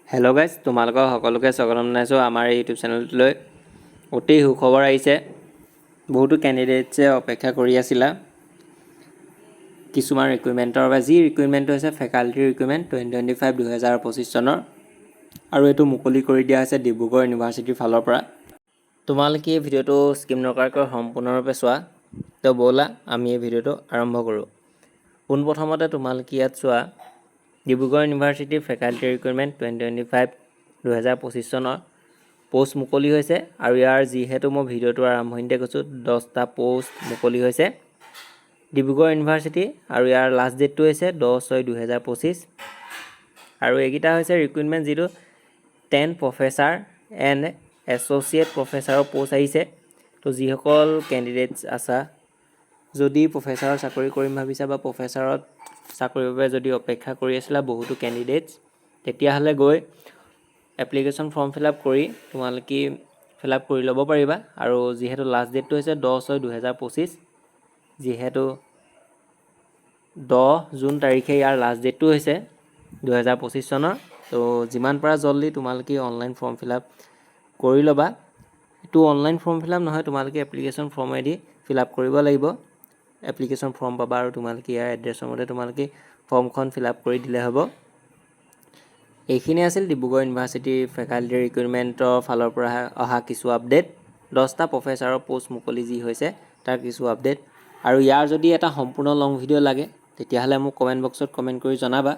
Hello' guys, তোমালোকৰ সকলোকে স্বাগতম জনাইছোঁ আমাৰ এই ইউটিউব চেনেলটোলৈ। অতি সুখবৰ আহিছে। বহুতো কেণ্ডিডেটছে অপেক্ষা কৰি আছিলা কিছুমান ৰিক্ৰুইটমেণ্টৰ বাবে। যি ৰিক্ৰুইটমেণ্টটো হৈছে ফেকাল্টি ৰিক্ৰুইটমেণ্ট 2025 চনৰ, আৰু এইটো মুকলি কৰি দিয়া হৈছে ডিব্ৰুগড় ইউনিভাৰ্চিটিৰ ফালৰ পৰা। তোমালোকে এই ভিডিঅ'টো স্কিপ নকৰাকৈ সম্পূৰ্ণৰূপে চোৱা। তো ব'লা আমি এই ভিডিঅ'টো আৰম্ভ কৰোঁ। পোনপ্ৰথমতে তোমালোকে ইয়াত চোৱা, ডিব্ৰুগড় ইউনিভাৰ্চিটিৰ ফেকাল্টি ৰিক্ৰুইটমেণ্ট 2025 চনৰ পোষ্ট মুকলি হৈছে। আৰু ইয়াৰ যিহেতু মই ভিডিঅ'টো আৰম্ভণিতে কৈছোঁ 10টা পোষ্ট মুকলি হৈছে ডিব্ৰুগড় ইউনিভাৰ্চিটি, আৰু ইয়াৰ লাষ্ট ডেটটো হৈছে 10/6/2025। আৰু এইকেইটা হৈছে ৰিক্ৰুইটমেণ্ট যিটো 10 প্ৰফেচাৰ এণ্ড এছ'চিয়েট প্ৰফেচাৰৰ পোষ্ট আহিছে। তো যিসকল কেণ্ডিডেটছ আছা, যদি প্ৰফেচাৰৰ চাকৰি কৰিম ভাবিছা বা প্ৰফেচাৰত চাকৰিৰ বাবে যদি অপেক্ষা কৰি আছিলা বহুতো কেণ্ডিডেটছ, তেতিয়াহ'লে গৈ এপ্লিকেশ্যন ফৰ্ম ফিল আপ কৰি তোমালোকে ফিল আপ কৰি ল'ব পাৰিবা। আৰু যিহেতু লাষ্ট ডেটটো হৈছে 10/6/2025, যিহেতু 10 জুন তাৰিখে ইয়াৰ লাষ্ট ডেটটো হৈছে 2025 চনৰ। তো যিমান পাৰা জল্দি তোমালোকে অনলাইন ফৰ্ম ফিল আপ কৰি ল'বা। এইটো অনলাইন ফৰ্ম ফিল আপ নহয়, তোমালোকে এপ্লিকেশ্যন ফৰ্মেদি ফিল আপ কৰিব লাগিব। এপ্লিকেশ্যন ফৰ্ম পাবা আৰু তোমালোকে ইয়াৰ এড্ৰেছৰ মতে তোমালোকে ফৰ্মখন ফিল আপ কৰি দিলে হ'ব। এইখিনি আছিল ডিব্ৰুগড় ইউনিভাৰ্চিটিৰ ফেকাল্টি ৰিক্ৰুইটমেণ্টৰ ফালৰ পৰা অহা কিছু আপডেট। 10টা প্ৰফেচাৰৰ পোষ্ট মুকলি যি হৈছে তাৰ কিছু আপডেট। আৰু ইয়াৰ যদি এটা সম্পূৰ্ণ লং ভিডিঅ' লাগে তেতিয়াহ'লে মোক কমেণ্ট বক্সত কমেণ্ট কৰি জনাবা।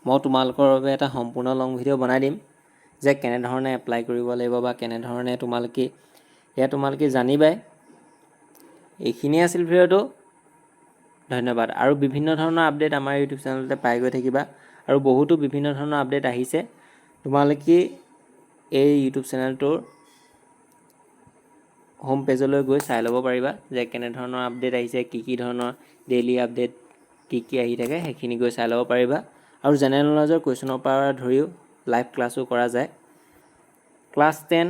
মই তোমালোকৰ বাবে এটা সম্পূৰ্ণ লং ভিডিঅ' বনাই দিম যে কেনেধৰণে এপ্লাই কৰিব লাগিব বা কেনেধৰণে তোমালোকে জানিবাই। এইখিনিয়ে আছিল ভিডিঅ'টো। ধন্যবাদ। আৰু বিভিন্ন ধৰণৰ আপডেট আমাৰ ইউটিউব চেনেলতে পাই গৈ থাকিবা। আৰু বহুতো বিভিন্ন ধৰণৰ আপডেট আহিছে। তোমালোকে এই ইউটিউব চেনেলটোৰ হোম পেজলৈ গৈ চাই ল'ব পাৰিবা যে কেনেধৰণৰ আপডেট আহিছে, কি ধৰণৰ ডেইলি আপডেট কি আহি থাকে, সেইখিনি গৈ চাই ল'ব পাৰিবা। আৰু জেনেৰেল নলেজৰ কুৱেশ্যনৰ পৰা ধৰিও লাইভ ক্লাছো কৰা যায়। ক্লাছ 10,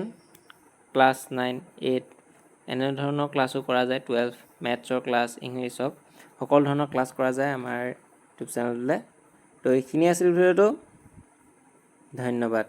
ক্লাছ 9, 8 এনেধৰণৰ ক্লাছো কৰা যায়। 12 মেথছৰ ক্লাছ, ইংলিছক সকলো ধৰণৰ ক্লাছ কৰা যায় আমাৰ ইউটিউব চেনেলটোলৈ। তো এইখিনি আছিল ভিডিঅ'টো। ধন্যবাদ।